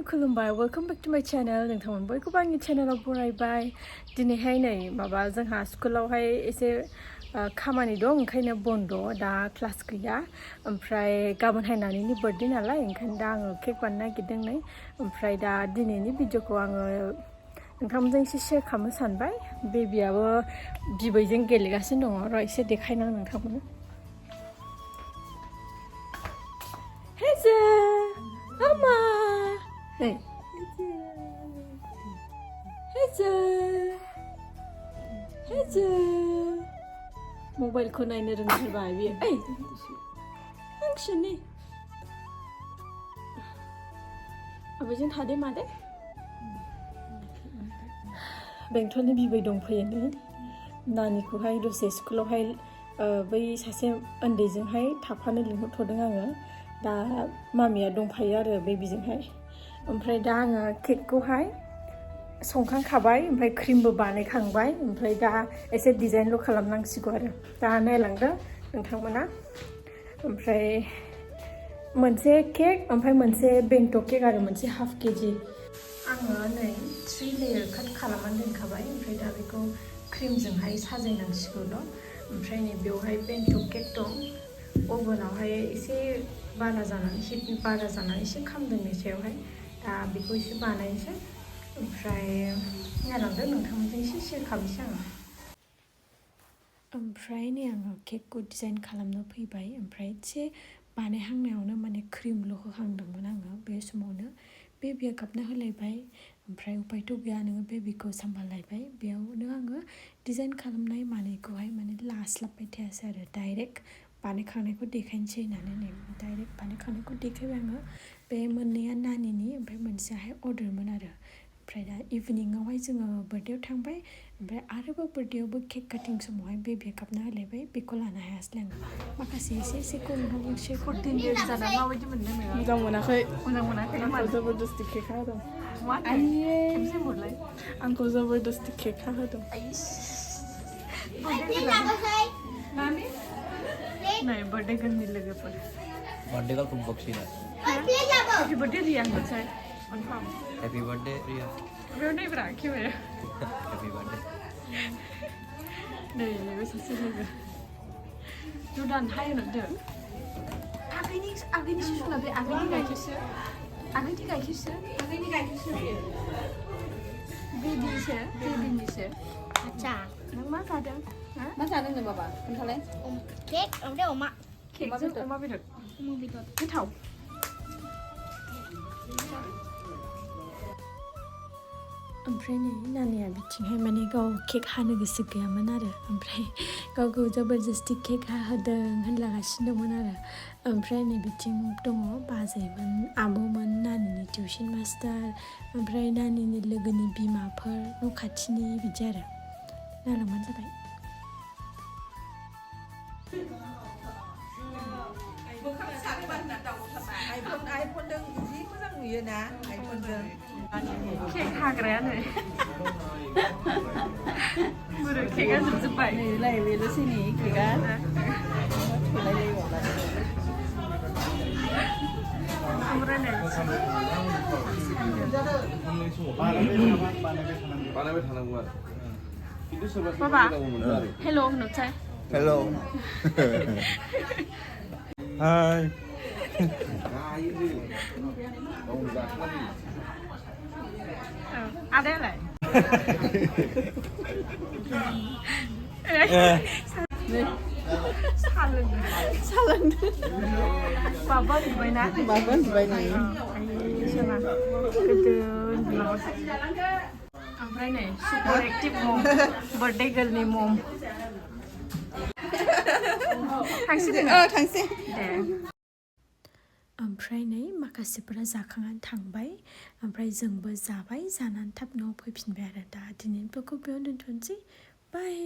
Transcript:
kulumbai, welcome back to my channel. नोंथांमोन बयखौबो आंनि चेनेलाव बरायबाय। दिनैहाय नै माबा जोंहा स्कुलावहाय एसे खामानि दं ओंखायनो बन्द दा क्लास गैया। ओमफ्राय गाबोनहाय नानिनि बार्थडे नालाय ओंखायनो दा आङो केक बानायनो नागिरदों नै। ओमफ्राय दा दिनैनि भिडिअखौ आङो नोंथांमोनजों एसे शेयार खालामनो सानबाय। बेबियाबो बिबैजों गेलेगासिनो दङ। र' एसे देखायना नोंथांमोन। Mama. Hey. Hello. Mobile ko na roंथारबाय बियो। Hey. Function. अबेजों थादे मादे? बेंटलनि बिबै दंफैयो नै। नानिखौहाय दसे स्कुलावहाय बै सासे उन्दैजोंहाय थाफानो लिंहरथ'दों आङो। दा मामिया दंफायो आरो बेबिजोंहाय। ओमफ्राय दा आङो केकखौहाय संखांखाबाय ओमफ्राय क्रिमबो बानायखांबाय। ओमफ्राय दा एसे डिजाइनल' खालामनांसिगौ आरो। दा नायलांदो नोंथांमोना। ओमफ्राय मोनसे केक ओमफ्राय मोनसे बेंट' केक आरो मोनसे हाफ केजि। आङो नै 3 लेयार काट खालामनानै दोनखाबाय। ओमफ्राय दा बेखौ क्रिमजोंहाय साजायनांसिगौल'। ओमफ्राय नै बेवहाय बेंट' केक दं। अभेनावहाय एसे बारा जानानै हिट बारा जानानै एसे खामदों सायावहाय। दा बेखौ एसे बानायनोसै। ओमफ्राय नायलांदो नोंथांमोनजों एसे शेयार खालामनोसै आङो। ओमफ्राय नै आङो केकखौ डिजाइन खालामनो फैबाय। ओमफ्राय एसे बानायहांनायावनो माने क्रिमल' होहांदोंमोन आङो। बे समावनो बेबिया गाबना होलायबाय। ओमफ्राय उपायथ' गैया नोङो बेबिखौ सामलायलायबाय। बेयावनो आङो डिजाइन खालामनाय मानायखौहाय माने लास्लाबबाय थायासै आरो। डाइरेक्ट बानायखांनायखौ देखायनोसै होननानै नै डाइरेक्ट बानायखांनायखौ देखायबाय आङो। बे मोननैया नानिनि ओमफ्राय मोनसेयाहाय अर्डारमोन आरो। ओमफ्राय दा इभिनिंआवहाय जोङो बार्थडेआव थांबाय। ओमफ्राय आरोबाव बार्थडेआवबो केक काटिं समावहाय बेबिया गाबना होलायबाय। बेखौ लानो हायासै आङो। माखासे एसेखौ नोंथांमोन शेयार 14 years जानानै माबायदि मोनदों नोङो? मोजां मोनाखै। मोजां मोनाखै नामा? आंखौ जबरदस्ति केक हाहोदों। आइये खेबसे बुंहरलाय। आंखौ जबरदस्ति केक हाहोदों। मामि? नै बार्थडे गाननि लोगोफोर। बर्थडे का तुम बख्शीना। हैप्पी बर्थडे रिया होनसै। कन्फर्म। हैप्पी बर्थडे रिया। बर्थडे ब्रा क्यों? Happy birthday. नै बे सासे लोगो। जुदान हाय होनदो। आगैनि सुसुला बे आगैनि गाइखेरसो। आगैनि गाइखेरसो बेयो। बेबिनिसो। आच्छा नों मा जादों? मा जादों नो बाबा? खोन्थालाय। केक ओमफ्राय अमा। केकजों अमा बेदर। गोथाव। ओमफ्राय नै नानिया बिथिंहाय माने गाव केक हानो गोसो गैयामोन आरो। ओमफ्राय गावखौ जबरदस्ति केक हाहोदों होनलागासिनो दंमोन आरो। ओमफ्राय नै बिथिं दङ बाजैमोन, आब'मोन, नानिनि टिउसन मास्टार, ओमफ्राय नानिनि लोगोनि बिमाफोर, न' खाथिनि बिदि आरो। नायलांबानो जाबाय। आइफनजों जि मोजां नुयोना आइफनजों। केक हाग्रायानो। बुरु केकआ जोबजोब्बाय। नैलाय बेल'सै नै केकआ। ओमफ्राय नै बाबा हेल' होनहरसाय। हेलो। हाय। आदायालाय? साहा लोंदों। बाबा उन्दुबायना? बाबा उन्दुबाय नै। सोना गोदो उन्दुलांबाय। ओमफ्राय नै सुपार एक्टिभ मम, बार्थडे गार्लनि मम। थांसिगोन? थांसै। दे। ओमफ्राय नै माखासेफोरा जाखांनानै थांबाय। ओमफ्राय जोंबो जाबाय, जानानै थाब न'आव फैफिनबाय आरो। दा दिनैनि ब्लगखौ बेयावनो दोनथ'नोसै। बाय।